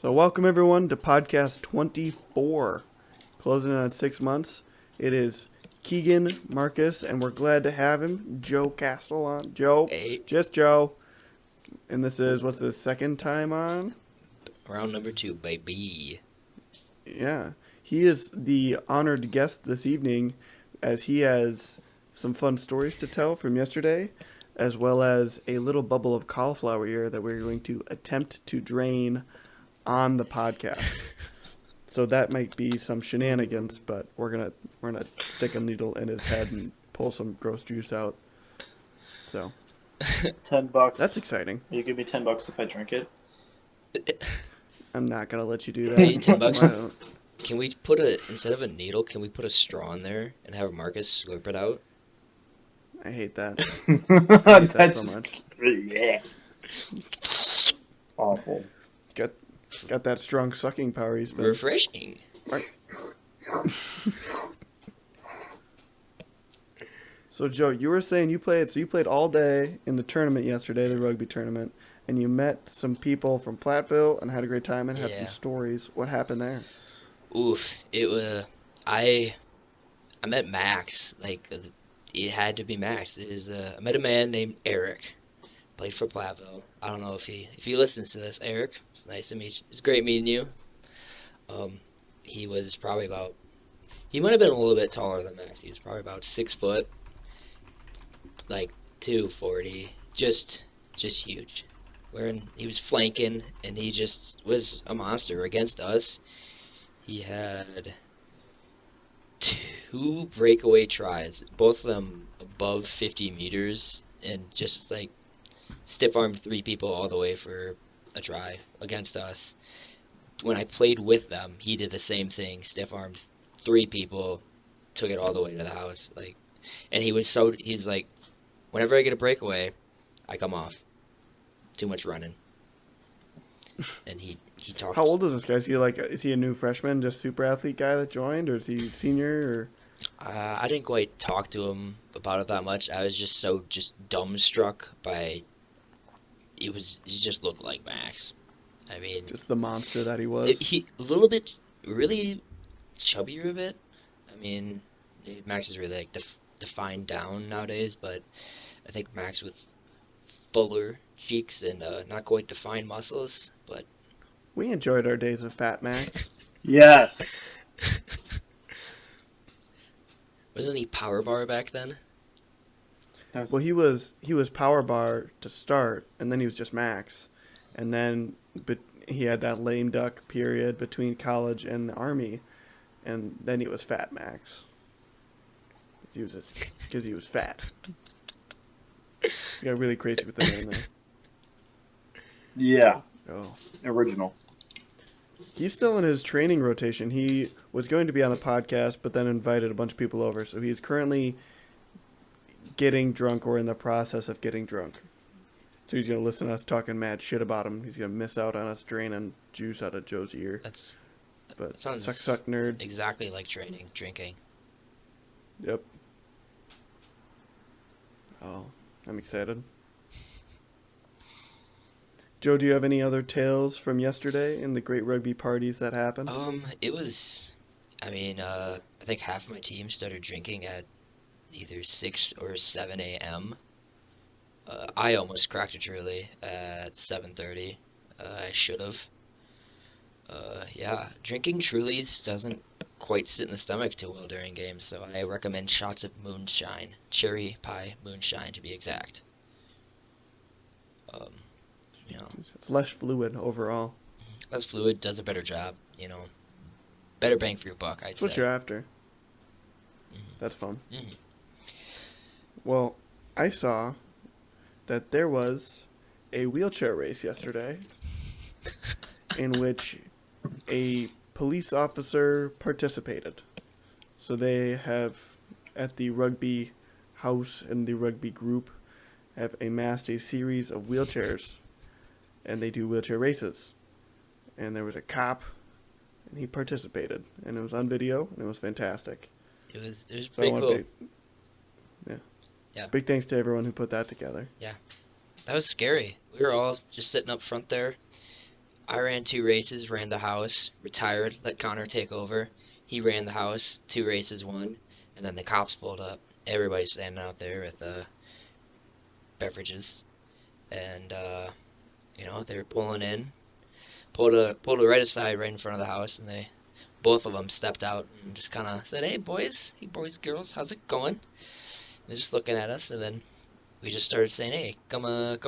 So welcome everyone to podcast 24, closing in on 6 months. It is Keegan, Marcus, and we're glad to have him, Joe Castle on. Joe, Hey, just Joe. And this is, what's the second time on? round number 2, baby. Yeah. He is the honored guest this evening as he has some fun stories to tell from yesterday, as well as a little bubble of cauliflower ear that we're going to attempt to drain on the podcast. So that might be some shenanigans, but we're gonna stick a needle in his head and pull some gross juice out. So $10. that's exciting. You give me $10 if I drink it. I'm not gonna let you do that. Hey, $10. Why don't- Can we instead of a needle, can we put a straw in there and have Marcus slurp it out? I hate that. I hate that so much. Yeah. Awful. Got that strong sucking power he's been. Refreshing. Right. So Joe, you were saying you played all day in the tournament yesterday, the rugby tournament, and you met some people from Platteville and had a great time and had some Yeah. stories. What happened there? Oof. It was. I met Max. It had to be Max. I met a man named Eric. Played for Platteville. I don't know if he listens to this. Eric, it's nice to meet you. It's great meeting you. He was probably about. He might have been a little bit taller than Max. He was probably about 6 foot, like 240. Just huge. He was flanking, and he just was a monster against us. He had 2 breakaway tries, both of them above 50 meters, and just like stiff-armed 3 people all the way for a try against us. When I played with them, he did the same thing, stiff-armed 3 people, took it all the way to the house. And he's like, whenever I get a breakaway, I come off. Too much running. And he talked. How old is this guy? Is he a new freshman, just super athlete guy that joined, or is he senior? Or I didn't quite talk to him about it that much. I was just dumbstruck by. He just looked like Max. I mean, just the monster that he was. he a little bit, really chubbier a bit. I mean, Max is really like defined down nowadays, but I think Max with fuller cheeks and not quite defined muscles, but We enjoyed our days of Fat Max. Yes. wasn't he power bar back then? Well, he was power bar to start, and then he was just Max, and then he had that lame duck period between college and the Army, and then he was Fat Max. Because he was fat. He got really crazy with the name there. Yeah. Oh. Original. He's still in his training rotation. He was going to be on the podcast, but then invited a bunch of people over. So he's currently getting drunk or in the process of getting drunk. So he's going to listen to us talking mad shit about him. He's going to miss out on us draining juice out of Joe's ear. That sounds suck nerd. exactly like drinking. Yep. Oh, I'm excited. Joe, do you have any other tales from yesterday in the great rugby parties that happened? It was, I think half my team started drinking at either 6 or 7 a.m. I almost cracked it early at 7:30. I should have. Yeah, drinking Trulies doesn't quite sit in the stomach too well during games, so I recommend shots of moonshine, cherry pie moonshine to be exact. It's less fluid overall. Less fluid, does a better job, better bang for your buck, I'd That's say. what you're after. Mhm. That's fun. Mhm. Well, I saw that there was a wheelchair race yesterday in which a police officer participated. So they have, at the rugby house and the rugby group, have amassed a series of wheelchairs, and they do wheelchair races. And there was a cop, and he participated, and it was on video, and it was fantastic. It was So I pretty want cool. Yeah. Big thanks to everyone who put that together. That was scary. We were all just sitting up front there. I ran 2 races, ran the house, retired, let Connor take over. He ran the house, 2 races, won, and then the cops pulled up. Everybody's standing out there with beverages, and they were pulling in, pulled it right aside, right in front of the house, and both of them stepped out and just kind of said, "Hey boys, girls, how's it going?" They're just looking at us, and then we just started saying, "Hey, come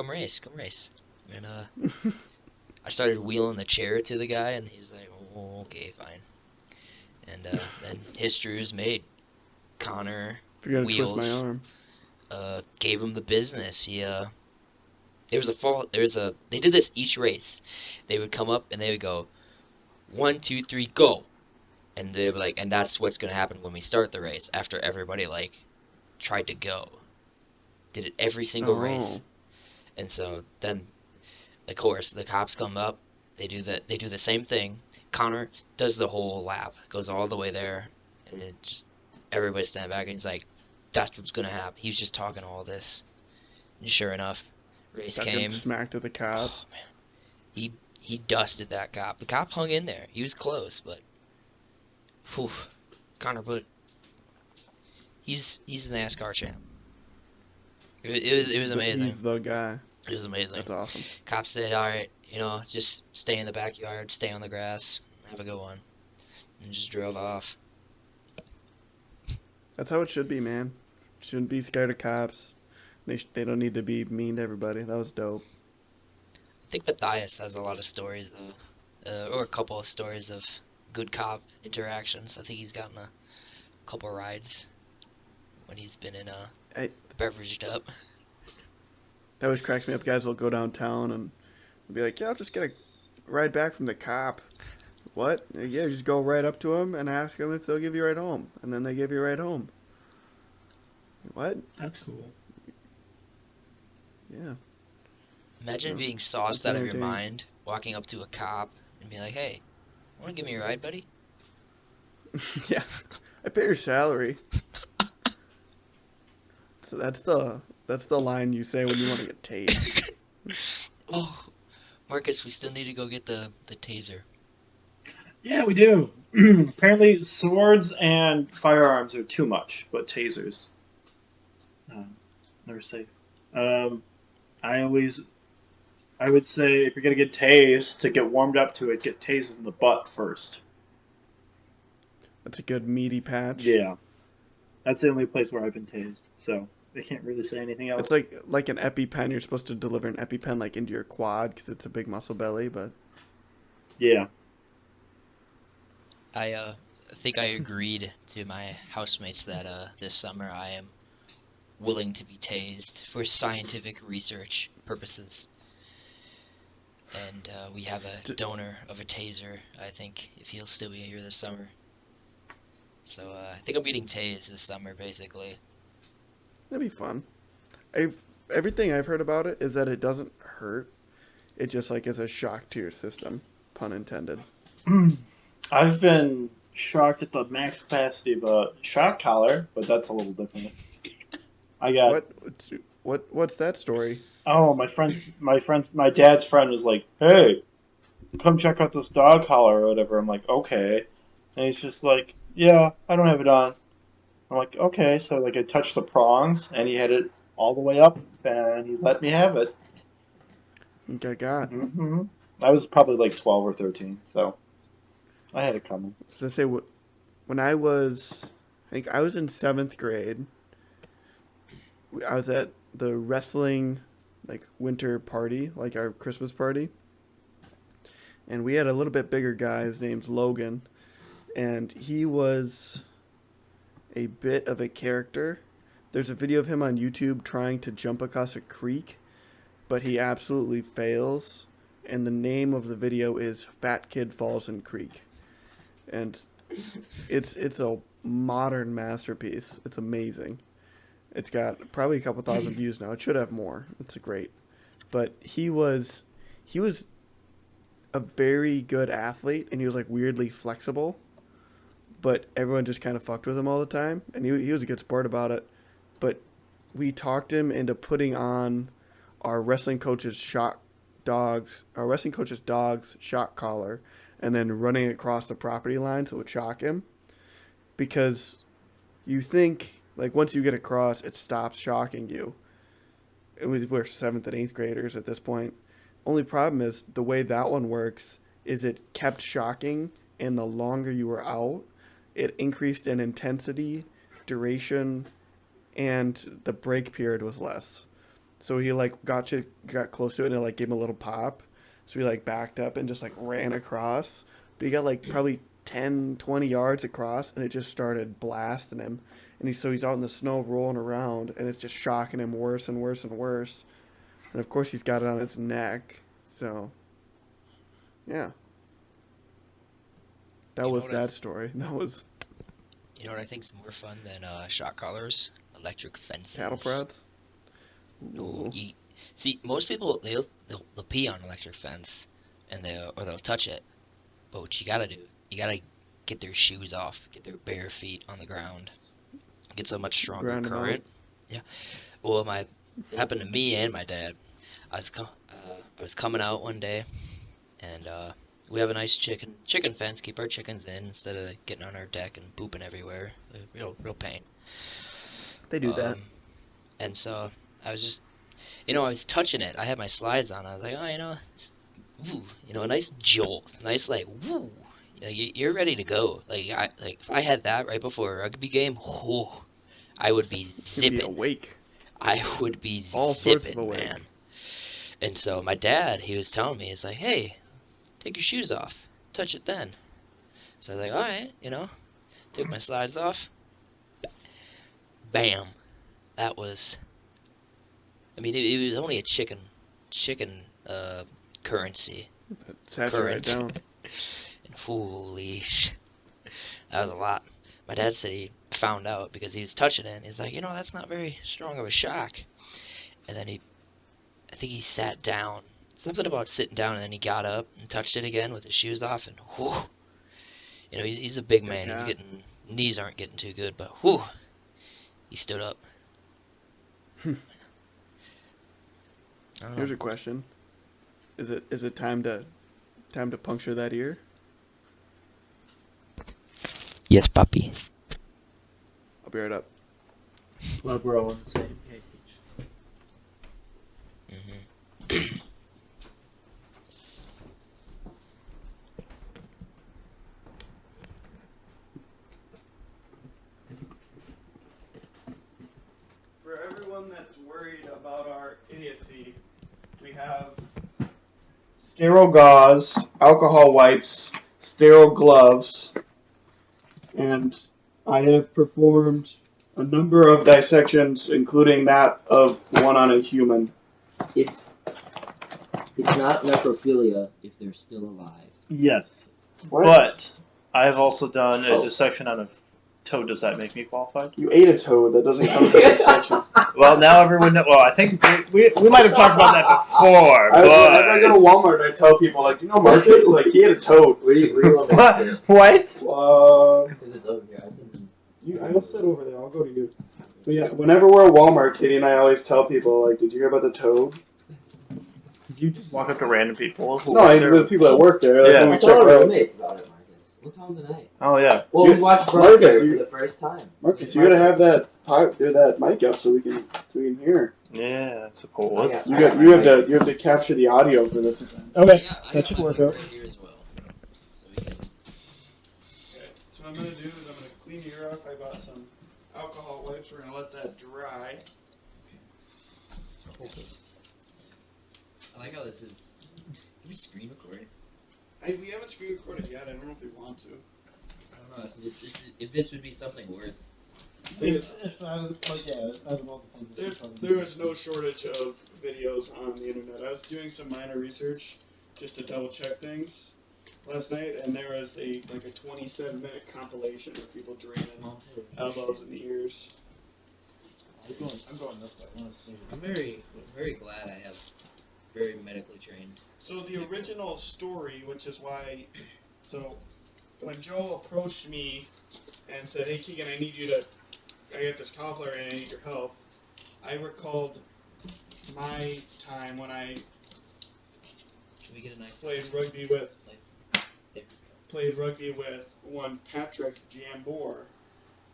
race, come race." And I started wheeling the chair to the guy, and he's like, "Oh, okay, fine." And then history was made. Connor If you're gonna wheels, twist my arm. gave him the business. They did this each race. They would come up and they would go, 1, 2, 3, go. And they would be like, and that's what's gonna happen when we start the race after everybody tried to go. Did it every single race. And so then, of course, the cops come up. They do the same thing. Connor does the whole lap, goes all the way there, and it just everybody stand back and he's like, "That's what's gonna happen." He was just talking all this, and sure enough, race came. Smacked at the cop. Oh man, he dusted that cop. The cop hung in there. He was close, but, whew, Connor, but he's the NASCAR champ. It was amazing. He's the guy. It was amazing. That's awesome. Cop said, "All right, just stay in the backyard, stay on the grass, have a good one," and just drove off. That's how it should be, man. Shouldn't be scared of cops. They don't need to be mean to everybody. That was dope. I think Matthias has a lot of stories, though, or a couple of stories of good cop interactions. I think he's gotten a couple rides when he's been in beveraged up. That always cracks me up. Guys will go downtown and be like, "Yeah, I'll just get a ride back from the cop." What? Yeah, just go right up to them and ask them if they'll give you a ride home. And then they give you a ride home. What? That's cool. Yeah. Imagine Yeah. being sauced That's out of your entertaining. mind, walking up to a cop and being like, "Hey, want to give me a ride, buddy?" Yeah. I pay your salary. So that's the line you say when you want to get tased. Oh, Marcus, we still need to go get the taser. Yeah, we do. Apparently, swords and firearms are too much, but tasers, never safe. I would say if you're gonna get tased, to get warmed up to it, get tased in the butt first. That's a good meaty patch. Yeah, that's the only place where I've been tased, so I can't really say anything else. It's like an EpiPen. You're supposed to deliver an EpiPen into your quad because it's a big muscle belly, but Yeah. I think I agreed to my housemates that this summer I am willing to be tased for scientific research purposes. And we have a donor of a taser, I think, if he'll still be here this summer. So I think I'm getting tased this summer, basically. that'd be fun. Everything I've heard about it is that it doesn't hurt. It just is a shock to your system, pun intended. I've been shocked at the max capacity of a shock collar, but that's a little different. I got What's that story? my dad's friend was like, "Hey, come check out this dog collar or whatever." I'm like, "Okay," and he's just like, "Yeah, I don't have it on." I'm like, "Okay," so I touched the prongs, and he had it all the way up, and he let me have it. Got. Mm-hmm. I was probably 12 or 13, so I had it coming. So say when I think I was in 7th grade. I was at the wrestling winter party, our Christmas party, and we had a little bit bigger guy. His name's Logan, and he was a bit of a character. There's a video of him on YouTube trying to jump across a creek, but he absolutely fails. And the name of the video is "Fat Kid Falls in Creek," and it's a modern masterpiece. It's amazing. It's got probably a couple thousand views now. It should have more. It's great. But he was a very good athlete, and he was weirdly flexible. But everyone just kind of fucked with him all the time, and he was a good sport about it. But we talked him into putting on our wrestling coach's shock wrestling coach's dog's shock collar and then running across the property line so it would shock him. Because you think, like, once you get across, it stops shocking you. We're 7th and 8th graders at this point. Only problem is the way that one works is it kept shocking, and the longer you were out, it increased in intensity, duration, and the break period was less. So he like got close to it and it like gave him a little pop. So he like backed up and just like ran across. But he got like probably 10, 20 yards across and it just started blasting him. And he's out in the snow rolling around and it's just shocking him worse and worse and worse. And of course he's got it on his neck. So yeah. That was that story. That was You know what I think's more fun than shock collars? Electric fences. cattle prods. No, see, most people they'll pee on electric fence, and they'll touch it. But what you gotta get their shoes off, get their bare feet on the ground, get so much stronger Ground 'em current. Yeah. Well, happened to me and my dad. I was coming out one day, and we have a nice chicken fence. Keep our chickens in instead of getting on our deck and pooping everywhere. Real pain. They do that. And so I was just, I was touching it. I had my slides on. I was like, oh, woo, a nice jolt, nice like woo. You're ready to go. Like if I had that right before a rugby game, I would be zipping. You'd be awake. I would be All sorts zipping, of awake. man. And so my dad, he was telling me, he's like, hey, take your shoes off. Touch it then. So I was like, all right, took my slides off. Bam. That was, it was only a chicken currency. Saturate down. And that was a lot. My dad said he found out because he was touching it. And he's like, that's not very strong of a shock. And then I think he sat down. Something about sitting down, and then he got up and touched it again with his shoes off, and whoo. He's a big man. Yeah. Knees aren't getting too good, but whoo. He stood up. Here's a question: Is it time to puncture that ear? Yes, puppy. I'll be right up. Glad we're all on the same page. Mm-hmm. For everyone that's worried about our idiocy, we have Sterile gauze, alcohol wipes, sterile gloves, and I have performed a number of dissections, including that of one on a human. It's not necrophilia if they're still alive. Yes. What? But I have also done a dissection on a toad. Does that make me qualified? You ate a toad. That doesn't count as a dissection. Well, now everyone knows. Well, I think we might have talked about that before. Whenever I go to Walmart, I tell people, like, Marcus? Like, he ate a toad. Where do you want me to sit? What? Is this over here? I'll sit over there. I'll go to you. But yeah, whenever we're at Walmart, Katie and I always tell people, like, did you hear about the toad? Did you just walk up to random people? No, I with people that work there. Like, Yeah. when we I check told our out. roommates about it, Marcus. We'll tell them tonight. Oh, yeah. Well, You- we watched Marcus, Brother for you- the first time. Marcus, you gotta have that mic up so we can hear. Yeah, I suppose. Yeah. You have to capture the audio for this event. Okay, I that got should my work mic out. right here as well. So we can. Okay, so what I'm gonna do is I'm gonna clean your ear off. I bought some alcohol wipes. We're gonna let that dry. I like how this is. Can we screen record? We haven't screen recorded yet. I don't know if we want to. I don't know if this would be something worth. There is no shortage of videos on the internet. I was doing some minor research just to double check things last night, and there was a 27-minute compilation of people draining elbows and ears. I'm going this way. I want to see. I'm very glad I have very medically trained. So the original story, which is why, so when Joe approached me and said, "Hey Keegan, I got this cauliflower and I need your help," I recalled my time when I Can we get a nice played rugby with nice? There we played rugby with one Patrick Jambor.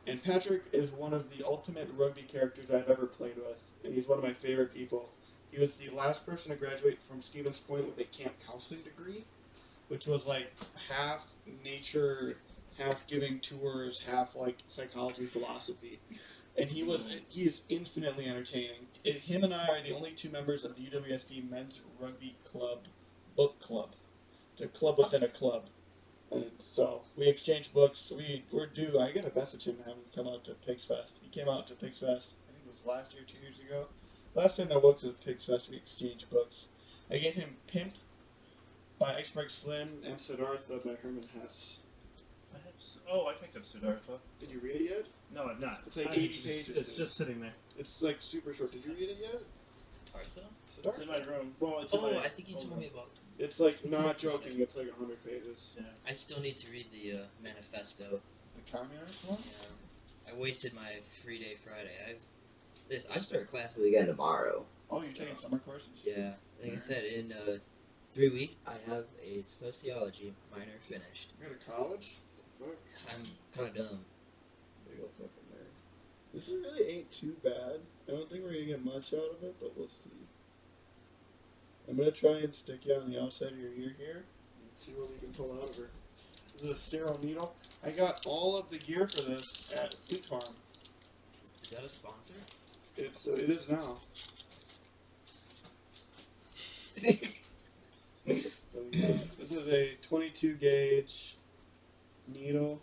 And Patrick is one of the ultimate rugby characters I've ever played with, and he's one of my favorite people. He was the last person to graduate from Stevens Point with a camp counseling degree, which was like half nature, half giving tours, half like psychology, philosophy. And he is infinitely entertaining. Him and I are the only two members of the UWSB Men's Rugby Club book club. It's a club within a club. And so we exchange books. We're due. I got a message him having him come out to Pigs Fest. He came out to Pigs Fest. I think it was last year, 2 years ago. Last time there was at Pigs Fest, we exchanged books. I gave him Pimp by Iceberg Slim and Siddhartha by Herman Hesse. I picked up Siddhartha. Did you read it yet? No, I've not. It's like 80 pages. It's just sitting there. It's like super short. Did you read it yet? Siddhartha? It's in my room. Well, it's in Oh, my I think you told me about. It's like, not joking, it's like 100 pages. Yeah. I still need to read the manifesto. The communist one? Yeah. I wasted my free day Friday. I start classes again tomorrow. Oh, you're taking summer courses? Yeah, like I said, in 3 weeks I have a sociology minor finished. You go to college? The fuck? I'm kind of dumb. Big old fucking nerd. This really ain't too bad. I don't think we're gonna get much out of it, but we'll see. I'm gonna try and stick you on the outside of your ear here and see what we can pull out of her. This is a sterile needle. I got all of the gear for this at Fleet Farm. Is that a sponsor? It is now. So yeah, this is a 22 gauge needle.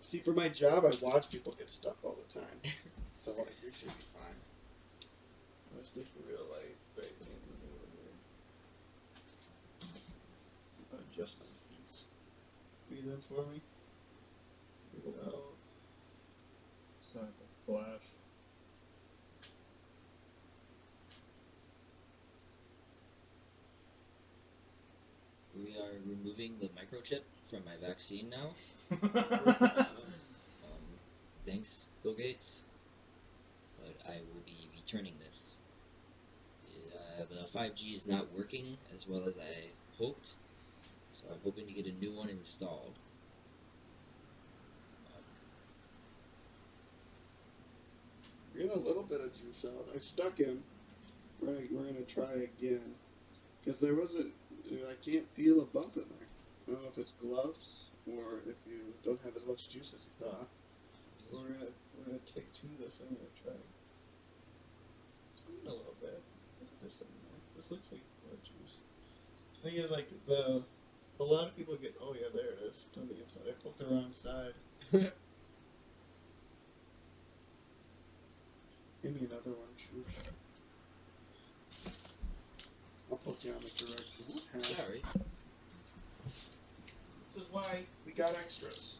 See, for my job, I watch people get stuck all the time. So like, you should be fine. I'm gonna stick you real light right in the middle here. Adjust my feet. Read them for me. Read it out. Sorry about the flash. We are removing the microchip from my vaccine now. Thanks, Bill Gates. But I will be returning this. The 5G is not working as well as I hoped, so I'm hoping to get a new one installed. We're getting a little bit of juice out. I stuck him. We're gonna try again. Because there wasn't, I can't feel a bump in there. I don't know if it's gloves or if you don't have as much juice as you thought. We're gonna take two of this. I'm gonna try. It's moving a little bit. There's something there. This looks like blood juice. The thing is, like, a lot of people get, oh yeah, there it is. It's on the inside. I pulled the wrong side. Give me another one, Chooch. I'll put you on the correct. Sorry. This is why we got extras.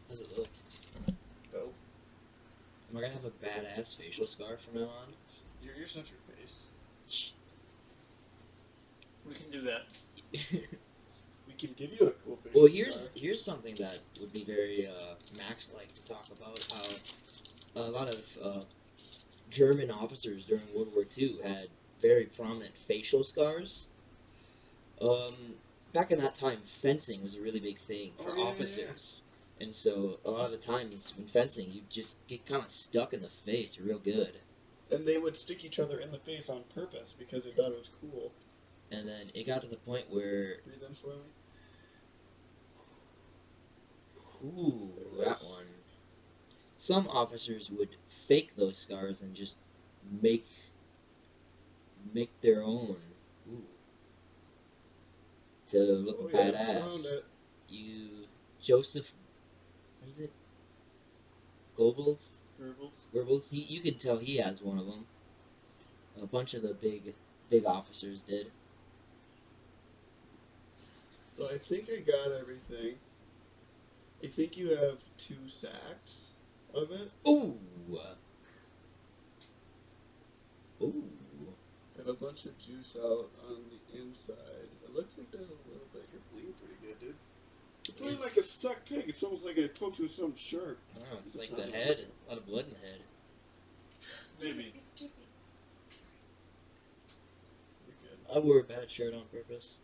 How's it look? Dope. Am I gonna have a badass facial scar from now on? You're such your face. We can do that. We can give you a cool face. Well, here's something that would be very Max-like to talk about. How a lot of German officers during World War II had very prominent facial scars. Back in that time, fencing was a really big thing for officers. And so a lot of the times when fencing, you just get kind of stuck in the face real good. And they would stick each other in the face on purpose because they thought it was cool. And then it got to the point where... Breathe in for me. Ooh, that one. Some officers would fake those scars and just make their own. Ooh. To look Yeah, badass. found it. Joseph, what is it? Goebbels? Goebbels. Goebbels. You can tell he has one of them. A bunch of the big officers did. So I think I got everything. I think you have 2 sacks of it. Ooh. Ooh. And a bunch of juice out on the inside. It looks like there's a little bit. You're bleeding pretty good, dude. You're bleeding like a stuck pig. It's almost like I poked you with something sharp. Oh, it's like the head. A lot of blood in the head. Maybe. I wore a bad shirt on purpose.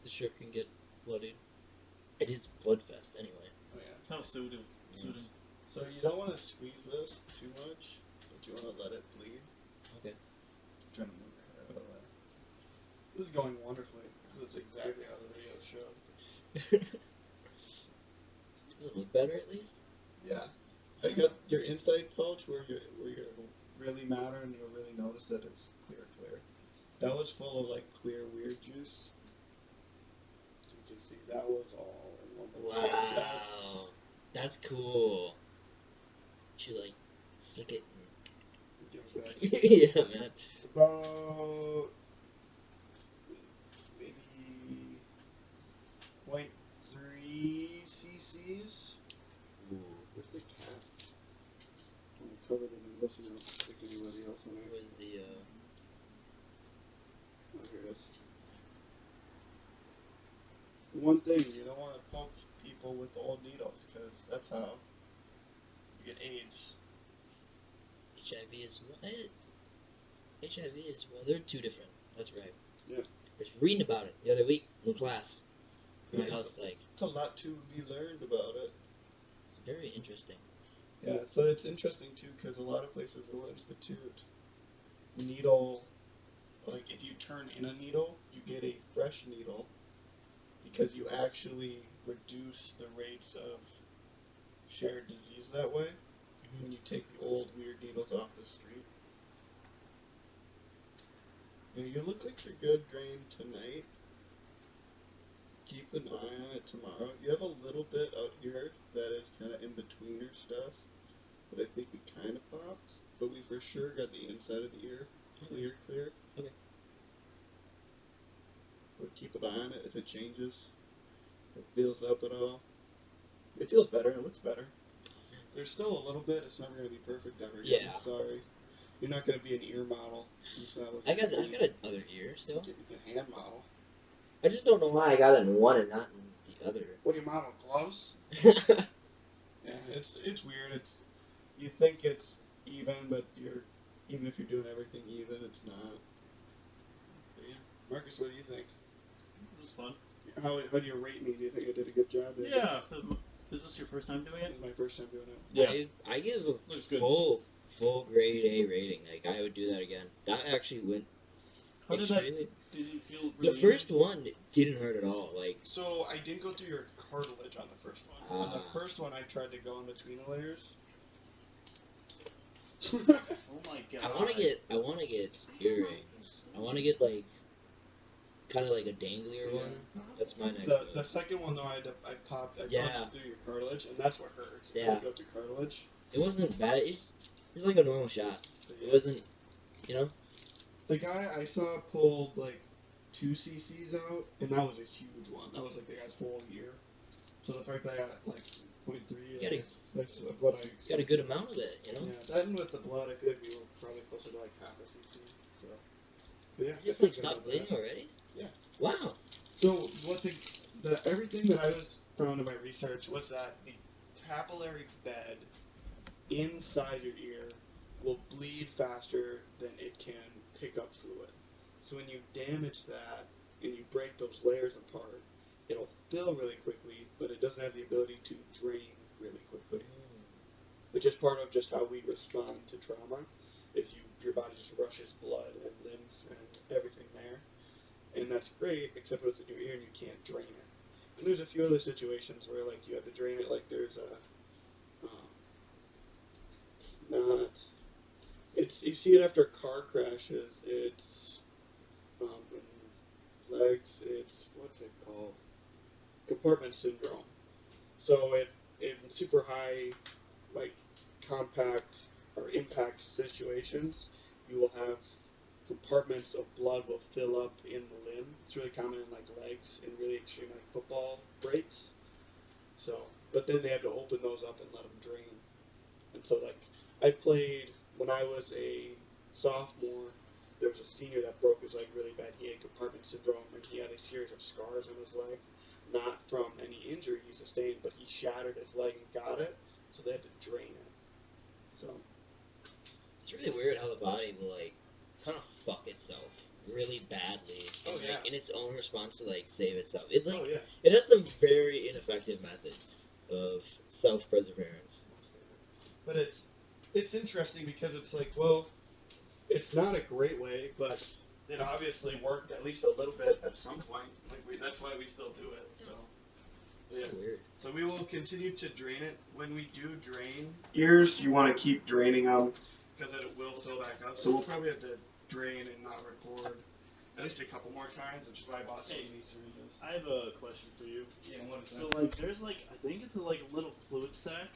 The shirt can get bloodied. It is Bloodfest anyway. Oh yeah. How suited. Suited. So you don't want to squeeze this too much, but you want to let it bleed. Okay. I'm trying to move your head out of the way. This is going wonderfully. This is exactly how the video showed. Does it look better at least? Yeah. I got your inside pouch where you really matter and you'll really notice that it's clear. That was full of like clear weird juice. You can see that was all in one pouch. Wow. That's cool. You like flick it Give it back. and yeah, man. About maybe 0.3 cc's. Ooh. Where's the cap? I'm gonna cover the needle so you don't stick anybody else in there. Was the Oh, here it is. One thing, you don't want to poke people with old needles because that's how you get AIDS. HIV is what? HIV is they're two different. That's right. Yeah. I was reading about it the other week in class. Yeah, And I was like, It's a lot to be learned about it. it's very interesting. Yeah, so it's interesting too because a lot of places will institute needle, like if you turn in a needle, you get a fresh needle because you actually reduce the rates of shared disease that way when you take the old weird needles off the street. Yeah, you look like you're good drained tonight. Keep an eye on it tomorrow. You have a little bit out here that is kind of in betweener stuff, but I think we kind of popped. But we for sure got the inside of the ear clear. Okay. But keep an eye on it if it changes. If it feels up at all. It feels better. It looks better. There's still a little bit. It's never going to be perfect ever again. Yeah. Sorry. You're not going to be an ear model. I got another ear still. You can hand model. I just don't know why I got it in one and not in the other. What do you model? Gloves? Yeah, it's weird. It's you think it's even, but even if you're doing everything even, it's not. But yeah, Marcus, what do you think? It was fun. How do you rate me? Do you think I did a good job? Yeah. Is this your first time doing This it? is my first time doing it. I give a Looks good. full grade A rating. Like I would do that again. That actually went How did that? extremely. Did you feel? The Really first one didn't hurt at all. Like So I didn't go through your cartilage on the first one. On the first one, I tried to go in between the layers. Oh my god. I want to get earrings. I want to get like kind of like a danglier one. That's my next The move. second one though, I punched Yeah. through your cartilage, and that's what hurt. Yeah. I go through cartilage. It wasn't bad. It's like a normal shot. It wasn't, you know. The guy I saw pulled like 2 cc's out, and that was a huge one. That was like the guy's whole year. So the fact that I got like 0.3, Got a- that's what I It's got a good amount of it, you know. Yeah, that and with the blood, I feel like we were probably closer to like half a cc. So, but yeah, It just I like feel good stopped about bleeding that. already. Yeah. Wow. So what the everything that I was found in my research was that the capillary bed inside your ear will bleed faster than it can pick up fluid. So when you damage that and you break those layers apart, it'll fill really quickly, but it doesn't have the ability to drain really quickly. Which is part of just how we respond to trauma. Is your body just rushes blood and lymph and everything there. And that's great, except when it's in your ear and you can't drain it. And there's a few other situations where like you have to drain it, like there's a it's you see it after car crashes. It's in legs. It's what's it called? Compartment Syndrome. So it in super high, like compact or impact situations, you will have compartments of blood will fill up in the limb. It's really common in like legs and really extreme like football breaks. So, but then they have to open those up and let them drain. And so like I played when I was a sophomore. There was a senior that broke his leg really bad. He had compartment syndrome and he had a series of scars on his leg, not from any injury he sustained, but he shattered his leg and got it, so they had to drain it. So It's really weird how the body will like kind of fuck itself really badly, Oh, and, like, yeah. in its own response to like save itself. It like Oh yeah. it has some very ineffective methods of self-perseverance. But it's interesting because it's like, well, it's not a great way, but it obviously worked at least a little bit at some point. Like that's why we still do it. So yeah. It's weird. So we will continue to drain it. When we do drain ears, you want to keep draining them because it will fill back up. So we'll probably have to drain and not record at least a couple more times, which is why I bought some of these syringes. I have a question for you. Yeah, what is So that? like, there's like, I think it's like a little fluid sac,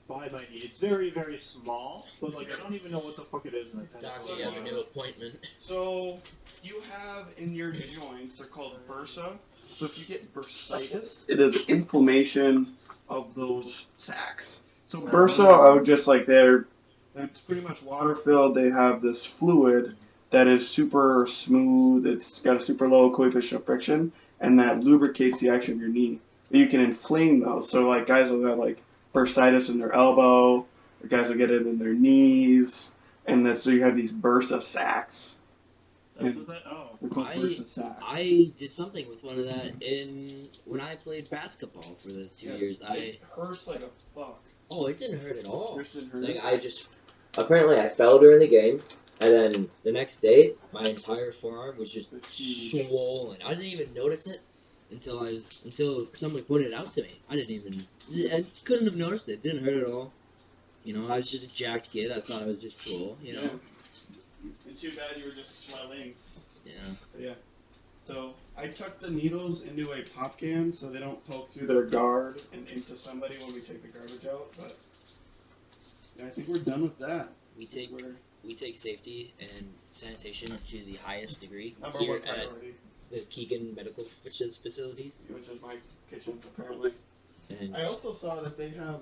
by my knee. It's very, very small, but like I don't even know what the fuck it is. In the Doc, you have a new appointment. So you have in your joints, they're called bursa. So if you get bursitis, it is inflammation of those sacs. So bursa, I would just like it's pretty much water filled. They have this fluid that is super smooth. It's got a super low coefficient of friction, and that lubricates the action of your knee. You can inflame those. So like guys will have like bursitis in their elbow, or guys will get it in their knees, and that's so you have these bursa sacs. That's what that. Oh. They're called bursa sacs. I did something with one of that when I played basketball for the 2 years. It hurts like a fuck. It didn't hurt at all. Yours didn't hurt. Like apparently I fell during the game, and then the next day my entire forearm was just swollen. I didn't even notice it until somebody pointed it out to me. I couldn't have noticed it. It didn't hurt at all. You know, I was just a jacked kid. I thought I was just swole. You know. Yeah. And too bad you were just swelling. Yeah. Yeah. So I tuck the needles into a pop can so they don't poke through their guard and into somebody when we take the garbage out. But yeah, I think we're done with that. We take safety and sanitation to the highest degree Number here one at priority, the Keegan Medical Facilities. which is my kitchen apparently. And I also saw that they have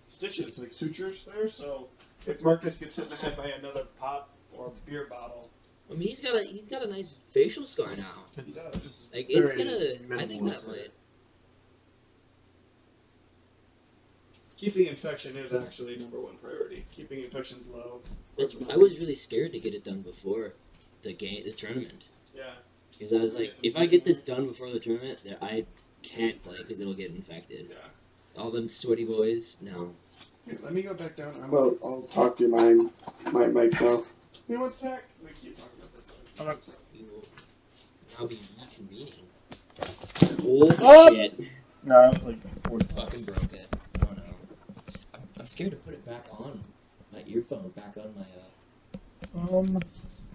stitches, like sutures there. So if Marcus gets hit in the head by another pop or beer bottle, I mean, he's got a nice facial scar now. he does. Like it's Very gonna. I think that minimalist. might. Keeping infection is actually number one priority. Keeping infections low. I was really scared to get it done before the tournament, Yeah. because I was like, if I get this done before the tournament, then I can't play because it'll get infected. Yeah. All them sweaty boys, no. Here, let me go back down. I'll talk to my mic now. You know what, Zach? We keep talking about this. We will now be reconvening. Oh shit! No, I was like, Fucking broke it. Oh no. I'm scared to put it back on. My earphone back on my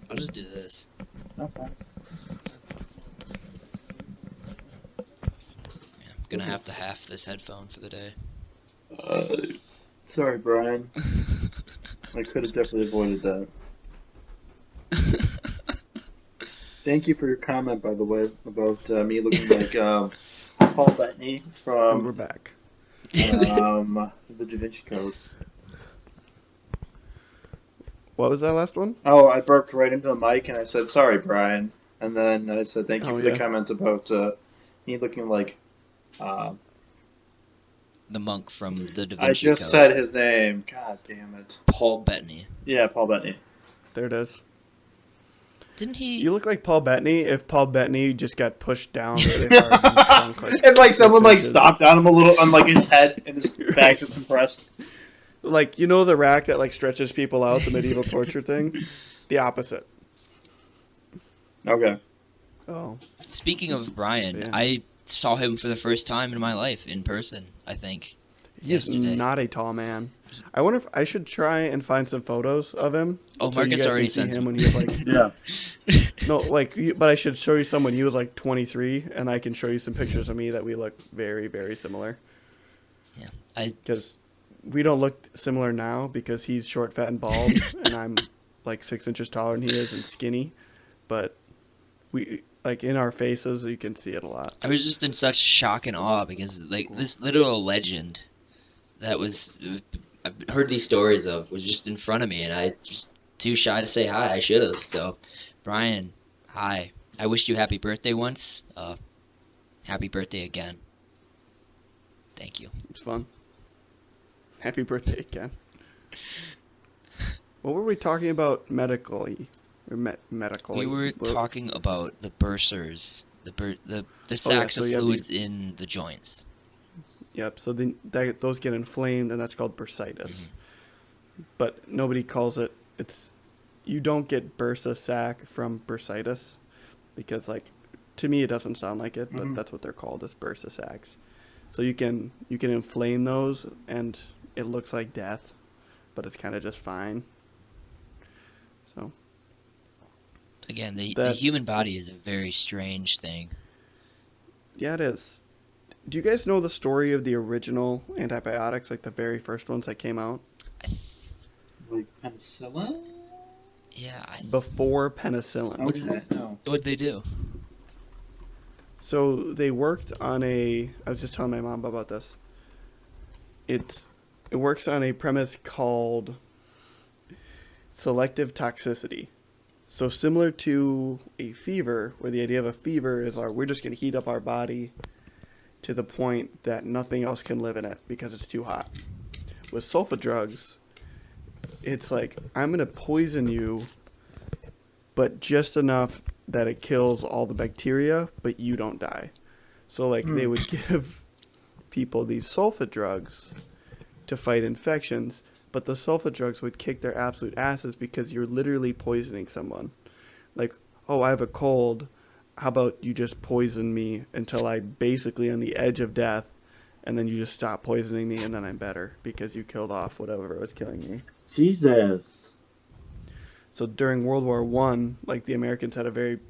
I'll just do this. Okay. Yeah, I'm gonna have to half this headphone for the day. Sorry, Brian. I could have definitely avoided that. Thank you for your comment, by the way, about me looking like Paul Bettany And we're from back. the Da Vinci Code. What was that last one? Oh, I burped right into the mic and I said, sorry, Brian. And then I said, thank you Oh, for yeah. the comment about me looking like... The monk from the Da I Vinci just Code. said his name. God damn it. Paul Bettany. Yeah, Paul Bettany. There it is. Didn't he? You look like Paul Bettany if Paul Bettany just got pushed down really hard and sunk It's like someone like 6 inches. stomped on him a little, on like his head, and his back is compressed. Like, you know the rack that like stretches people out, the medieval torture thing? The opposite. Okay. Oh. Speaking of Brian, Yeah. I saw him for the first time in my life in person, I think. He's Yesterday. not a tall man. I wonder if I should try and find some photos of him. Oh, so you Marcus guys already can see sent him some. when he was like Yeah. no, like, but I should show you some when he was like 23, and I can show you some pictures of me that we look very, very similar. Yeah, Because we don't look similar now because he's short, fat, and bald, and I'm like 6 inches taller than he is and skinny. But we, like, in our faces, you can see it a lot. I was just in such shock and awe because, like, this literal legend that I've heard these stories of was just in front of me, and I just too shy to say hi. I should have. So, Brian, hi. I wished you happy birthday once. Happy birthday again. Thank you. It's fun. Happy birthday again. What were we talking about medically? Or medically? We were talking about the bursars, the sacs so of you have fluids in the joints. Yep, so then those get inflamed, and that's called bursitis. Mm-hmm. But nobody calls it, you don't get bursa sac from bursitis, because, like, to me it doesn't sound like it, but that's what they're called, is bursa sacs. So you can inflame those, and it looks like death, but it's kind of just fine. So. Again, the human body is a very strange thing. Yeah, it is. Do you guys know the story of the original antibiotics, like the very first ones that came out? Like penicillin? Yeah. Before penicillin. Okay, no. What'd they do? So they worked on I was just telling my mom about this. It works on a premise called selective toxicity. So similar to a fever, where the idea of a fever is we're just going to heat up our body to the point that nothing else can live in it because it's too hot. With sulfa drugs, it's like, I'm going to poison you, but just enough that it kills all the bacteria, but you don't die. So, like, they would give people these sulfa drugs to fight infections, but the sulfa drugs would kick their absolute asses because you're literally poisoning someone. Like, oh, I have a cold. How about you just poison me until I'm basically on the edge of death, and then you just stop poisoning me, and then I'm better because you killed off whatever was killing me. Jesus. So during World War I, like, the Americans had a very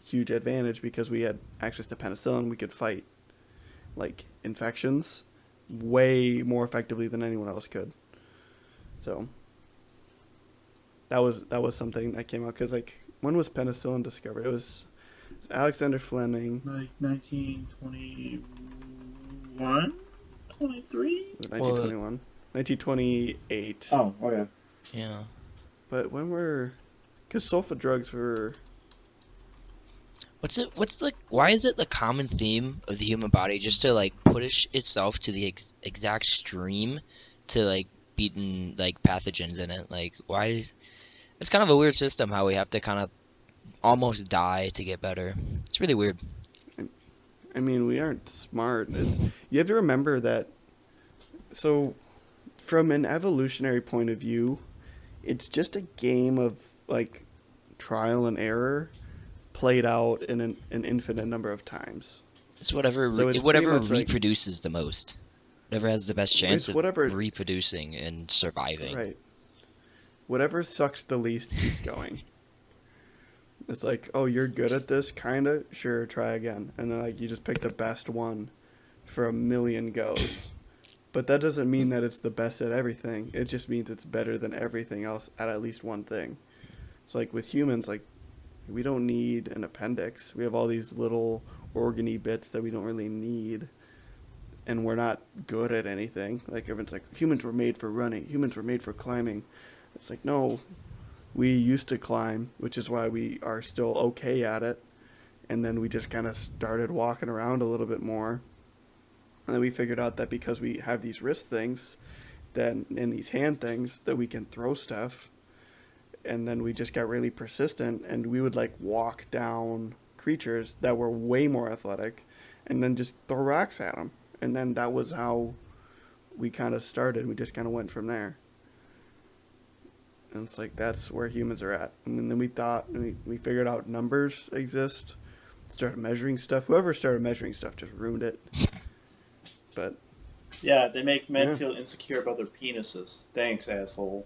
huge advantage because we had access to penicillin. We could fight, like, infections way more effectively than anyone else could. So that was something that came out because, like, when was penicillin discovered? It was Alexander Fleming. Like 1921? 23? 1921. 1928. Oh, okay. Yeah. But because sulfa drugs were... Why is it the common theme of the human body just to, like, push itself to the exact extreme to, like, beaten, like, pathogens in it? Like, why? It's kind of a weird system how we have to kind of almost die to get better. It's really weird. I mean, we aren't smart. You have to remember that, so from an evolutionary point of view, it's just a game of, like, trial and error played out in an infinite number of times. It's whatever So it's whatever pretty much like- reproduces the most. Whatever has the best chance It's whatever- of reproducing and surviving. Right. Whatever sucks the least keeps going. It's like, oh, you're good at this, kinda? Sure, try again. And then, like, you just pick the best one for a million goes. But that doesn't mean that it's the best at everything. It just means it's better than everything else at least one thing. So, like, with humans, like, we don't need an appendix. We have all these little organy bits that we don't really need. And we're not good at anything. Like, everyone's like, humans were made for running. Humans were made for climbing. It's like, no. We used to climb, which is why we are still okay at it. And then we just kind of started walking around a little bit more. And then we figured out that because we have these wrist things and these hand things, that we can throw stuff. And then we just got really persistent, and we would, like, walk down creatures that were way more athletic and then just throw rocks at them. And then that was how we kind of started. We just kind of went from there. And it's like, that's where humans are at. And then we thought, we figured out numbers exist, started measuring stuff. Whoever started measuring stuff just ruined it. But Yeah, they make men Yeah. feel insecure about their penises. Thanks, asshole.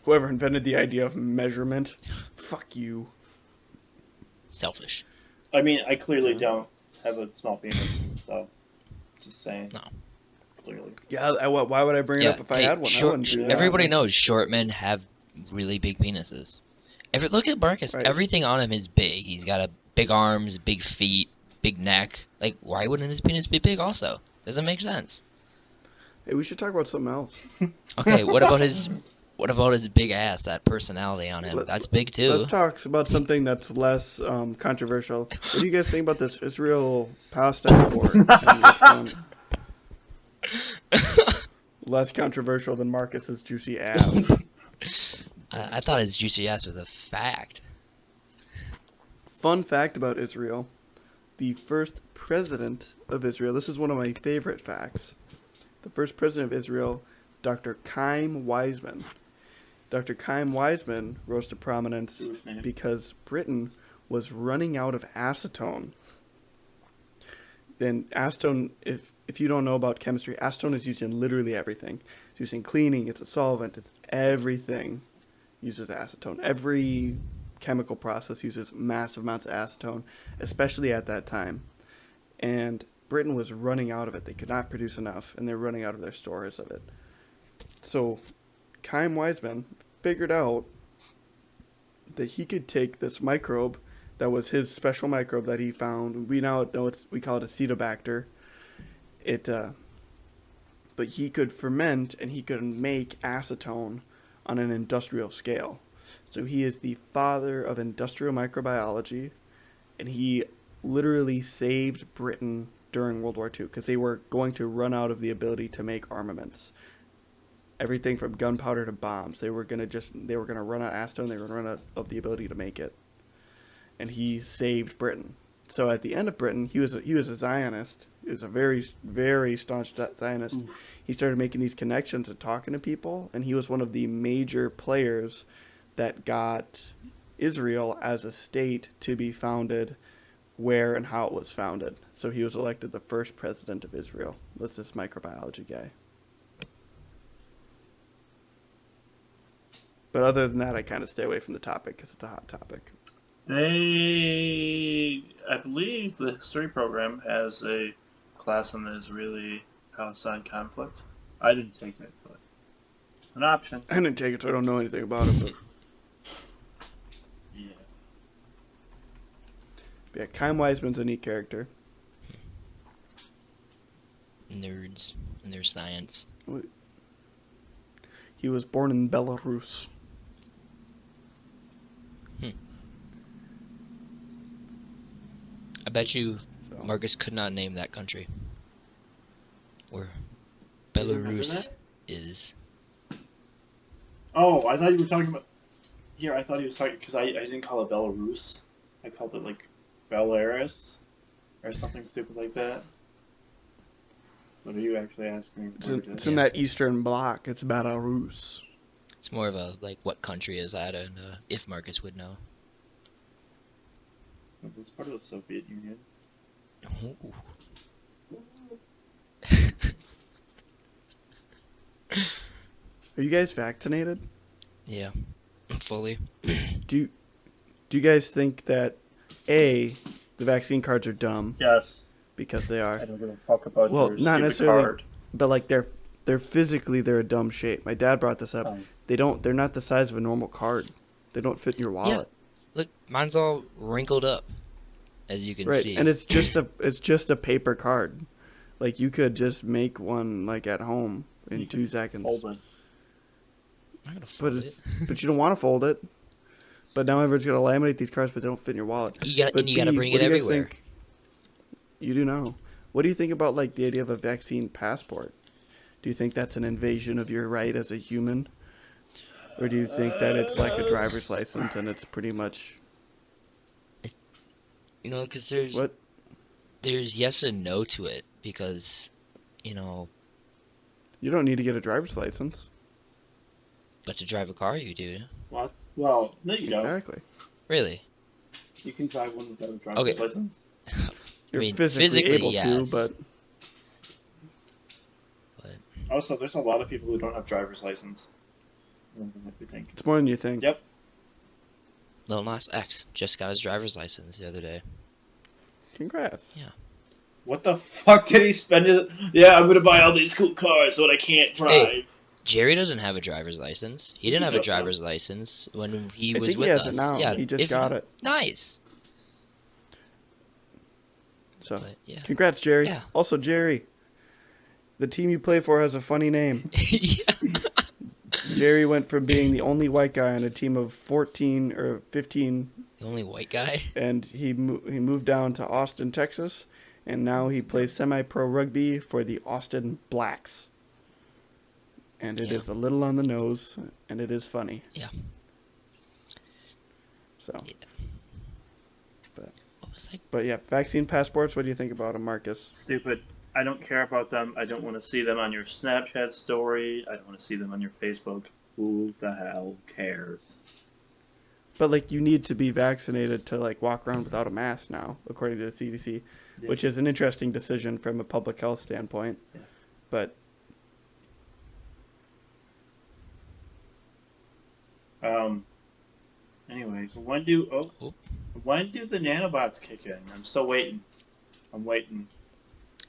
whoever invented the idea of measurement, fuck you. Selfish. I mean, I clearly don't have a small penis, so just saying. No. Clearly. Yeah, why would I bring it up if I had one? I wouldn't do that. Everybody knows short men have really big penises. Look at Marcus. Right. Everything on him is big. He's got big arms, big feet, big neck. Like, why wouldn't his penis be big also? Doesn't make sense. Hey, we should talk about something else. Okay, what about his big ass, that personality on him? That's big too. Let's talk about something that's less controversial. What do you guys think about this Israel-Palestine war? And what's going- less controversial than Marcus's juicy ass. I thought his juicy ass was a fact. Fun fact about Israel. The first president of Israel, this is one of my favorite facts. The first president of Israel, Dr. Chaim Weizmann. Dr. Chaim Weizmann rose to prominence Jewish name. because Britain was running out of acetone. Then acetone, if you don't know about chemistry, acetone is used in literally everything. It's used in cleaning, it's a solvent, it's everything uses acetone. Every chemical process uses massive amounts of acetone, especially at that time. And Britain was running out of it. They could not produce enough, and they're running out of their stores of it. So Chaim Weizmann figured out that he could take this microbe that was his special microbe that he found. We now know we call it Acetobacter. But he could ferment and he could make acetone on an industrial scale. So he is the father of industrial microbiology, and he literally saved Britain during World War II because they were going to run out of the ability to make armaments. Everything from gunpowder to bombs. They were gonna run out of acetone. They were gonna run out of the ability to make it. And he saved Britain. So at the end of Britain, he was a Zionist. He was a very, very staunch Zionist. He started making these connections and talking to people, and he was one of the major players that got Israel as a state to be founded, where and how it was founded. So he was elected the first president of Israel. Was this microbiology guy? But other than that, I kind of stay away from the topic because it's a hot topic. I believe the history program has a class on the Israeli-Palestine conflict. I didn't take it, but an option. I didn't take it, so I don't know anything about it. But yeah, Chaim Weizmann's a neat character. Nerds and their science. He was born in Belarus. I bet you So. Marcus could not name that country. Where remember Belarus that? is. Oh, I thought you were talking about. Here, I thought he was talking because I didn't call it Belarus. I called it like Belarus or something stupid like that. What are you actually asking? It's in that Eastern Bloc. It's Belarus. It's more of a like what country is that, and if Marcus would know. It's part of the Soviet Union. Ooh. Are you guys vaccinated? Yeah, fully. Do you guys think that the vaccine cards are dumb? Yes. Because they are. I don't give a fuck about Well, your not stupid necessarily, card. but like they're physically they're a dumb shape. My dad brought this up. Oh. They're not the size of a normal card. They don't fit in your wallet. Look, mine's all wrinkled up, as you can Right, see. and it's just a paper card. Like you could just make one like at home in You 2 can seconds. Fold it. I'm not gonna But fold but you don't want to fold it. But now everyone's gonna laminate these cards, but they don't fit in your wallet. You But gotta B, bring what it do you guys everywhere. think- You do know. What do you think about like the idea of a vaccine passport? Do you think that's an invasion of your right as a human, or do you think that it's like a driver's license and it's pretty much You know, because what? there's yes and no to it, because, you know, You don't need to get a driver's license. but to drive a car you do. What? Well, no, you don't. Exactly. Really? You can drive one without a driver's Okay. license. You're mean, physically physically, able yes. to, but Also, there's a lot of people who don't have driver's license. More than what we think. it's more than you think. Yep. Lil Nas X just got his driver's license the other day. Congrats. What the fuck did he spend it? Yeah, I'm gonna buy all these cool cars, but I can't drive. Jerry doesn't have a driver's license. He didn't have a Yep. driver's license when he I was think with he has us. it now. Yeah, He just got it. Nice. So, But yeah. congrats, Jerry. Yeah. Also, Jerry, the team you play for has a funny name. Yeah. Jerry went from being the only white guy on a team of 14 or 15, The only white guy. and he moved down to Austin, Texas, and now he plays semi-pro rugby for the Austin Blacks. and it Yeah. is a little on the nose, and it is funny. Yeah. So, Yeah. What was I? but yeah, vaccine passports. What do you think about them, Marcus? Stupid. I don't care about them. I don't want to see them on your Snapchat story. I don't want to see them on your Facebook. Who the hell cares? But like, you need to be vaccinated to like walk around without a mask now, according to the CDC, Yeah. which is an interesting decision from a public health standpoint. Yeah. But Anyways, when do the nanobots kick in? I'm still waiting. I'm waiting.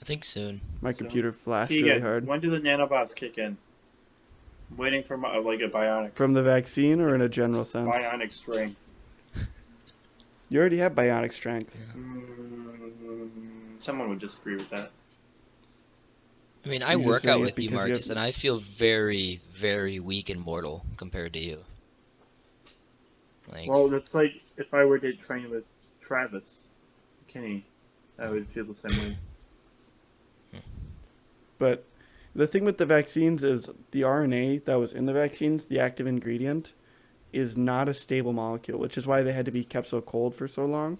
I think soon. my computer flashed Keegan, really hard. when do the nanobots kick in? I'm waiting for my like a bionic From the vaccine or in a general sense? bionic string. You already have bionic strength. Someone would disagree with that. I mean, I You're just work saying out it with you, because you Marcus, have- and I feel very, very weak and mortal compared to you. Like, Well, that's like if I were to train with Travis Kinney, I would feel the same way. But the thing with the vaccines is the RNA that was in the vaccines, the active ingredient, is not a stable molecule, which is why they had to be kept so cold for so long.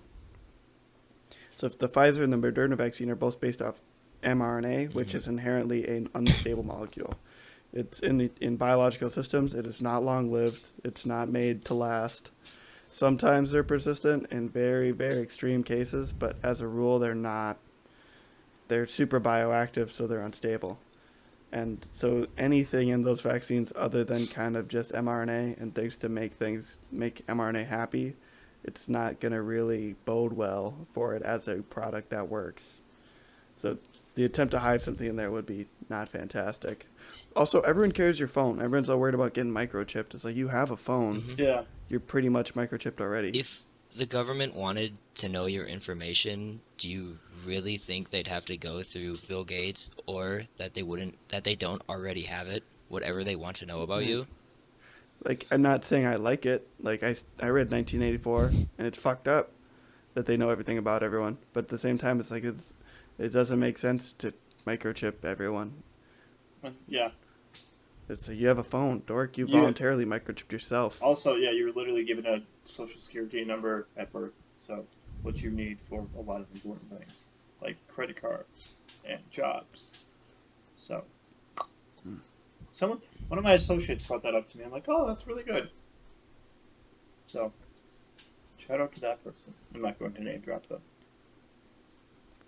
So if the Pfizer and the Moderna vaccine are both based off mRNA, which is inherently an unstable molecule. It's in biological systems, it is not long-lived. It's not made to last. Sometimes they're persistent in very, very extreme cases, but as a rule, they're not. They're super bioactive, so they're unstable. And so anything in those vaccines other than kind of just mRNA and things to make mRNA happy, it's not going to really bode well for it as a product that works. So the attempt to hide something in there would be not fantastic. Also, everyone carries your phone. Everyone's all worried about getting microchipped. It's like, you have a phone. Mhm. Yeah. You're pretty much microchipped already. if the government wanted to know your information, do you really think they'd have to go through Bill Gates, or that they don't already have it, whatever they want to know about you? Like, I'm not saying I like it. Like, I read 1984, and it's fucked up that they know everything about everyone. But at the same time, it's like it doesn't make sense to microchip everyone. Yeah. It's like, you have a phone, dork. You You- voluntarily microchipped yourself. Also, yeah, you were literally given a social security number at birth, so what you need for a lot of important things, like credit cards and jobs. So, one of my associates brought that up to me. I'm like, oh, that's really good. So, shout out to that person. I'm not going to name drop them.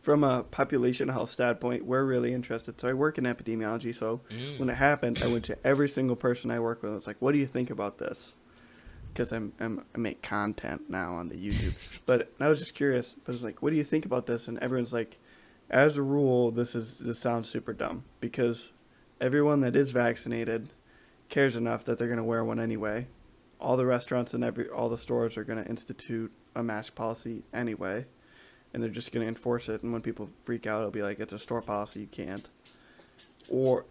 From a population health standpoint, we're really interested. So I work in epidemiology, so when it happened, I went to every single person I work with. I was like, what do you think about this? Because I make content now on the YouTube. But I was just curious. But I was like, what do you think about this? And everyone's like, as a rule, this sounds super dumb. Because everyone that is vaccinated cares enough that they're going to wear one anyway. All the restaurants and all the stores are going to institute a mask policy anyway. And they're just going to enforce it. And when people freak out, it'll be like, it's a store policy, you can't.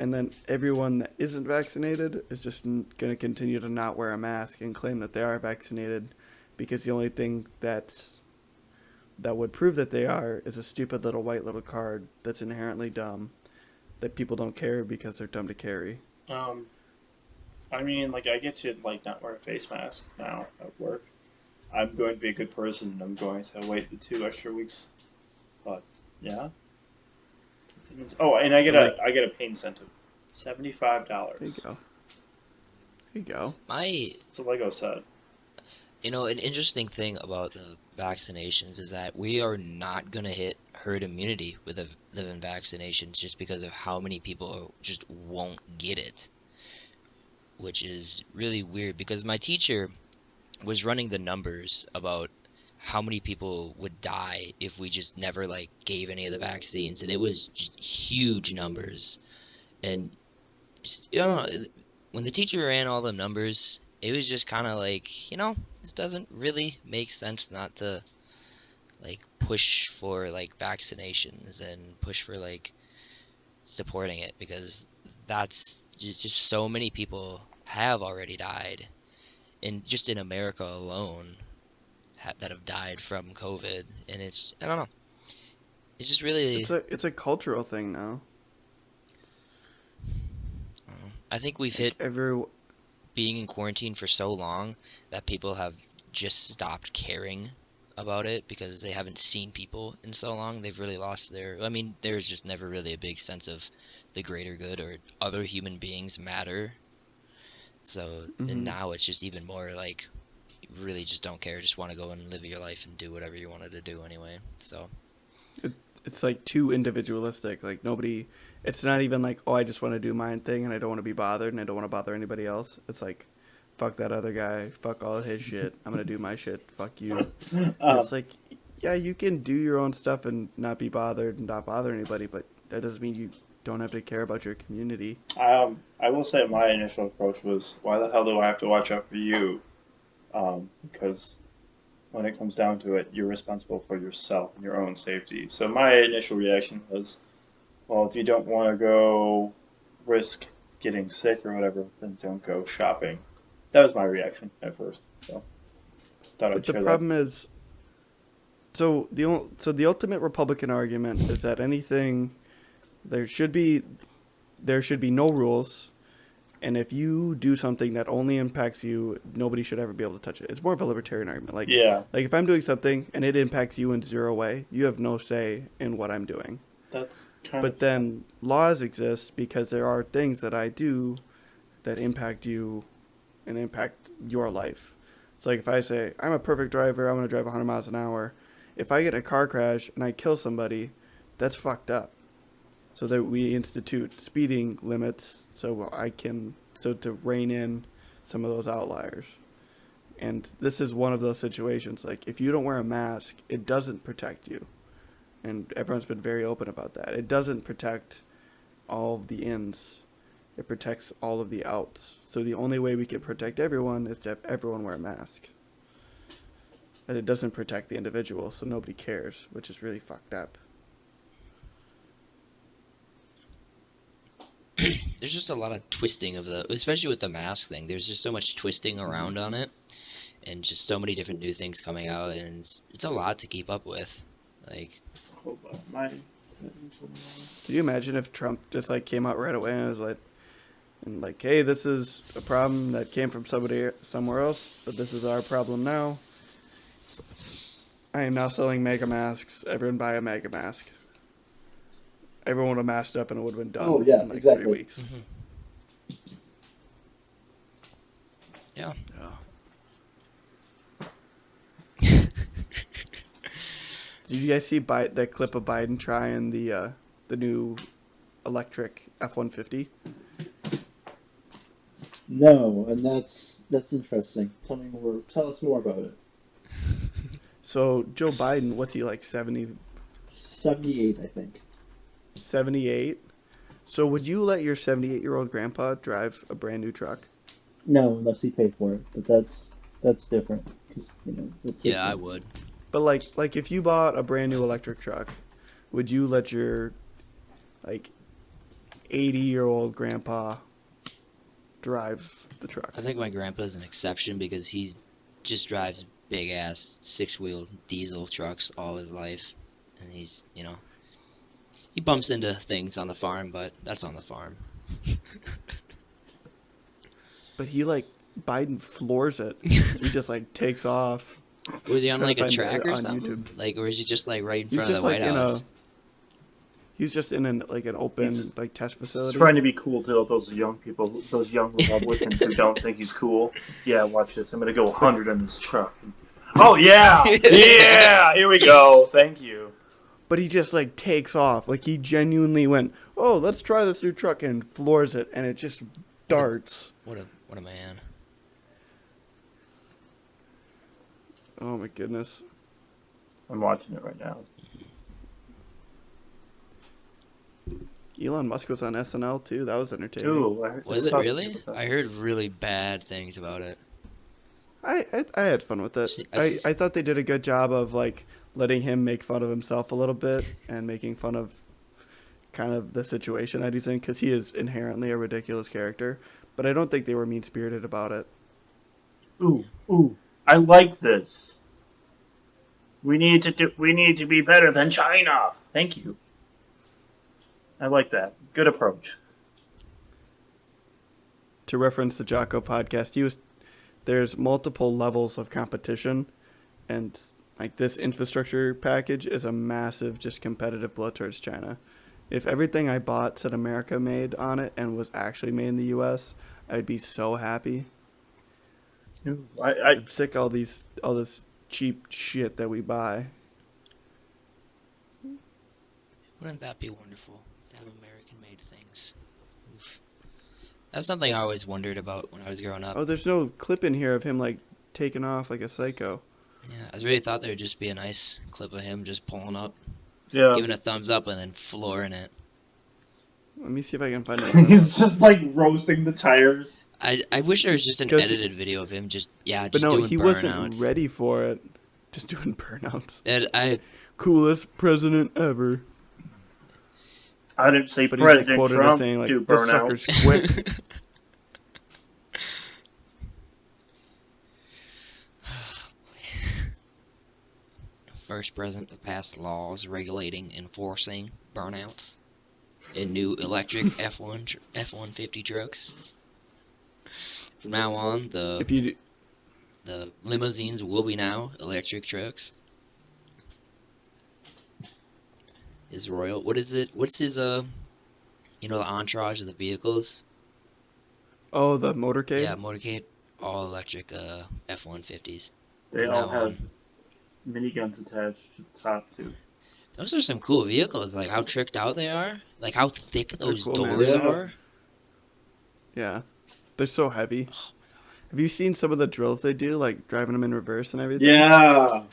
And then everyone that isn't vaccinated is just going to continue to not wear a mask and claim that they are vaccinated, because the only thing that would prove that they are is a stupid little white little card that's inherently dumb, that people don't carry because they're dumb to carry. I mean, like, I get to, like, not wear a face mask now at work. I'm going to be a good person, and I'm going to wait the 2 extra weeks. But, yeah. Oh, and I get a pay incentive. $75. There you go. There you go. It's a Lego set. An interesting thing about the vaccinations is that we are not going to hit herd immunity with the vaccinations, just because of how many people just won't get it, which is really weird, because my teacher was running the numbers about how many people would die if we just never gave any of the vaccines, and it was just huge numbers. And just, I don't know, when the teacher ran all the numbers, it was just kind of like, this doesn't really make sense not to push for vaccinations and push for supporting it, because that's just so many people have already died, and just in America alone that have died from COVID. And it's, I don't know, it's just really, It's a cultural thing now. I think we've hit Every being in quarantine for so long that people have just stopped caring about it because they haven't seen people in so long. They've really lost their. I mean, there's just never really a big sense of the greater good or other human beings matter. So and now it's just even more like you really just don't care. Just want to go and live your life and do whatever you wanted to do anyway. So it's like too individualistic. Like nobody. It's not even like, oh, I just want to do my thing and I don't want to be bothered and I don't want to bother anybody else. It's like, fuck that other guy. Fuck all of his shit. I'm gonna do my shit. Fuck you. It's like, yeah, you can do your own stuff and not be bothered and not bother anybody, but that doesn't mean you don't have to care about your community. I will say my initial approach was, why the hell do I have to watch out for you? Because when it comes down to it, you're responsible for yourself and your own safety. So my initial reaction was, well, if you don't want to go risk getting sick or whatever, then don't go shopping. That was my reaction at first. So thought I'd But the share problem is, so the ultimate Republican argument is that there should be no rules, and if you do something that only impacts you, nobody should ever be able to touch it. It's more of a libertarian argument. Like, Yeah, like if I'm doing something and it impacts you in zero way, you have no say in what I'm doing. that's kind But then laws exist because there are things that I do that impact you and impact your life. It's like if I say, I'm a perfect driver, I'm going to drive 100 miles an hour. If I get in a car crash and I kill somebody, that's fucked up. So that we institute speeding limits so to rein in some of those outliers. And this is one of those situations. Like, if you don't wear a mask, it doesn't protect you. And everyone's been very open about that. It doesn't protect all of the ins. It protects all of the outs. So the only way we can protect everyone is to have everyone wear a mask. And it doesn't protect the individual, so nobody cares, which is really fucked up. there's just a lot of twisting of especially with the mask thing. There's just so much twisting around on it, and just so many different new things coming out, and it's a lot to keep up with. Like, hold on, my. Can you imagine if Trump just like came out right away and was like, hey, this is a problem that came from somebody somewhere else, but this is our problem now. I am now selling mega masks. Everyone buy a mega mask. Everyone would have masked up and it would have been done Oh, yeah, in like exactly. 3 weeks. yeah. Did you guys see that clip of Biden trying the new electric F-150? No, and that's interesting. Tell me more. Tell us more about it. So Joe Biden, what's he like, 78, I think. 78? So would you let your 78-year-old grandpa drive a brand new truck? No, unless he paid for it. But that's different. 'Cause, that's Yeah, I different. would. But like if you bought a brand new electric truck, would you let your like 80-year-old grandpa drive the truck? I think my grandpa's an exception because he just drives big ass 6-wheel diesel trucks all his life, and he's he bumps into things on the farm, but that's on the farm. But Biden floors it. He just like takes off. Was he on Trying like to a find track it or on something? YouTube. Like, or is he just like right in He's front of just the like White in House? he's just in an open like test He's facility. trying to be cool to those young people, those young Republicans who don't think he's cool. Yeah, watch this. I'm gonna go 100 in this truck. Oh yeah, yeah. Here we go. Thank you. But he just like takes off. Like he genuinely went, "Oh, let's try this new truck," and floors it, and it just darts. What a man. Oh my goodness. I'm watching it right now. Elon Musk was on SNL too. That was entertaining. Ooh, Was it really? I heard really bad things about it. I had fun with it. I thought they did a good job of like letting him make fun of himself a little bit and making fun of kind of the situation that he's in, because he is inherently a ridiculous character. But I don't think they were mean-spirited about it. Ooh. I like this. We need to be better than China. Thank you. I like that. Good approach. to reference the Jocko podcast, there's multiple levels of competition, and like this infrastructure package is a massive just competitive blow towards China. If everything I bought said America made on it and was actually made in the U.S., I'd be so happy. I'm sick of all this cheap shit that we buy. Wouldn't that be wonderful to have American-made things? Oof. That's something I always wondered about when I was growing up. Oh, there's no clip in here of him like taking off like a psycho. Yeah, I really thought there would just be a nice clip of him just pulling up, Yeah. giving a thumbs up, and then flooring it. Let me see if I can find it. He's just like roasting the tires. I wish there was just an 'Cause- edited video of him just But just no, doing he burnouts. wasn't ready for it. Just doing burnouts. And Coolest president ever. I didn't say But he's like President quoted as Trump saying like, do "This burnout. sucker's quick." First president to pass laws regulating enforcing burnouts in new electric F-150 trucks. From now on, If you the limousines will be now electric trucks. Is Royal? What is it? What's his the entourage of the vehicles? oh, the motorcade. Yeah, motorcade, all electric F-150s. They From all now have on. miniguns attached to the top too. Those are some cool vehicles. Like how tricked out they are. Like how thick those cool, man. doors Yeah. are. Yeah. They're so heavy. Have you seen some of the drills they do, like driving them in reverse and everything? Yeah.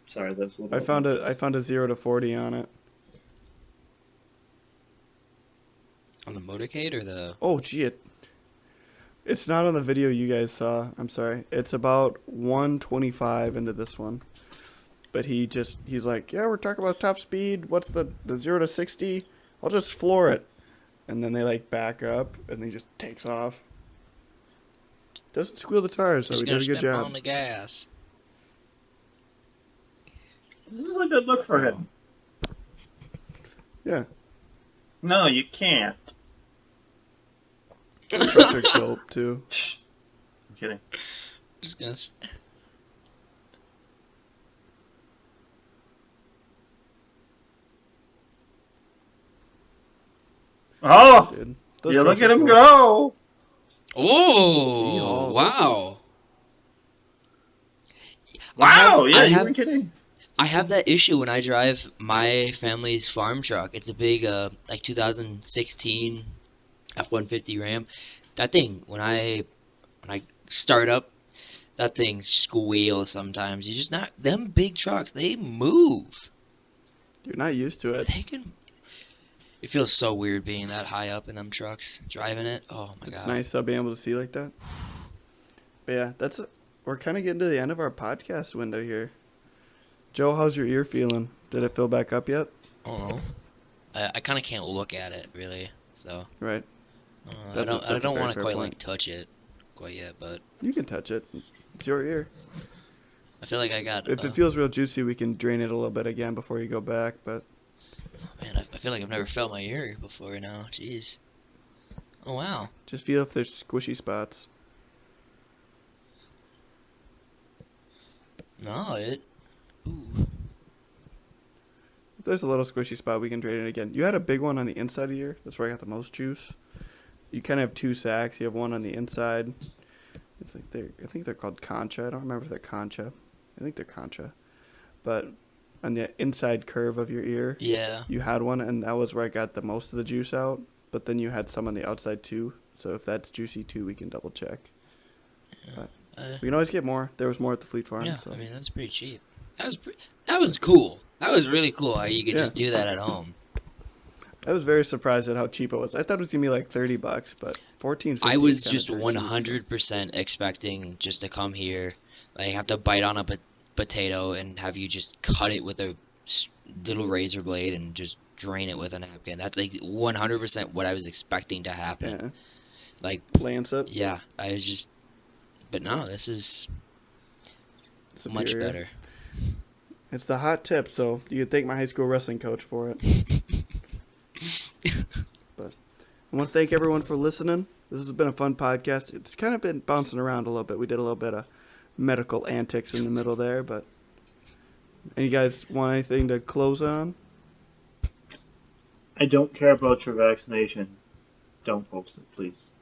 Sorry, that's a little. I found a 0 to 40 on it. On the motorcade or the... Oh, gee, it's not on the video you guys saw. I'm sorry. It's about 125 into this one. But he's like, yeah, we're talking about top speed. What's the 0 to 60? I'll just floor it. And then they like back up and he just takes off. Doesn't squeal the tires, so Just he gonna did a good step job. on the gas. This is a good look for him. Yeah. No, you can't. Trucks are dope too. I'm kidding. Just gonna... Oh, Dude. yeah, trucks look are at him cool. go. Oh, Yeehaw. wow. Wow, yeah, I you have- weren't kidding. I have that issue when I drive my family's farm truck. It's a big, like 2016 F-150 Ram. That thing, when I start up, that thing squeals sometimes. You just not... Them big trucks, they move. You're not used to it. They can... It feels so weird being that high up in them trucks, driving it. Oh my It's god. nice being able to see like that. But yeah, we're kind of getting to the end of our podcast window here. Joe, how's your ear feeling? Did it fill back up yet? I don't know. I kind of can't look at it really, so Right. I That's don't a want to fair quite point. like touch it quite yet, but You can touch it. It's your ear. I feel like I got. If it feels real juicy, we can drain it a little bit again before you go back. But Man, I feel like I've never felt my ear before now. Jeez. Oh wow. just feel if there's squishy spots. No, it. Ooh. If there's a little squishy spot, we can drain it again. You had a big one on the inside of your ear. That's where I got the most juice. You kind of have two sacs. You have one on the inside. It's like I think they're called concha. I don't remember if they're concha. I think they're concha. But on the inside curve of your ear, Yeah. you had one, and that was where I got the most of the juice out. But then you had some on the outside too. So if that's juicy too, we can double check. But we can always get more. There was more at the Fleet Farm. Yeah. So. I mean, that's pretty cheap. That was cool. That was really cool how you could Yeah. just do that at home. I was very surprised at how cheap it was. I thought it was gonna be like $30, but $14.50. I was is kinda just dirt cheap. 100% expecting just to come here, like have to bite on a potato and have you just cut it with a little razor blade and just drain it with a napkin. That's like 100% what I was expecting to happen. Yeah. Like, Lance it. yeah, I was just, but no, this is much Superior. better. It's the hot tip, so you could thank my high school wrestling coach for it. But want to thank everyone for listening. This has been a fun podcast. It's kind of been bouncing around a little bit. We did a little bit of medical antics in the middle there, but any guys want anything to close on? I don't care about your vaccination. Don't post it, please.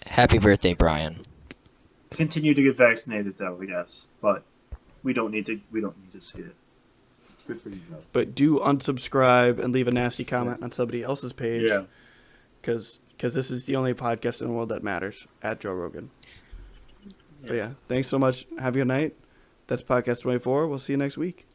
Happy birthday, Brian. Continue to get vaccinated, though, I guess, but we don't need to see it. It's good for you, though. But do unsubscribe and leave a nasty comment on somebody else's page. Yeah. Because this is the only podcast in the world that matters, at Joe Rogan. But yeah, thanks so much. Have a good night. That's Podcast 24. We'll see you next week.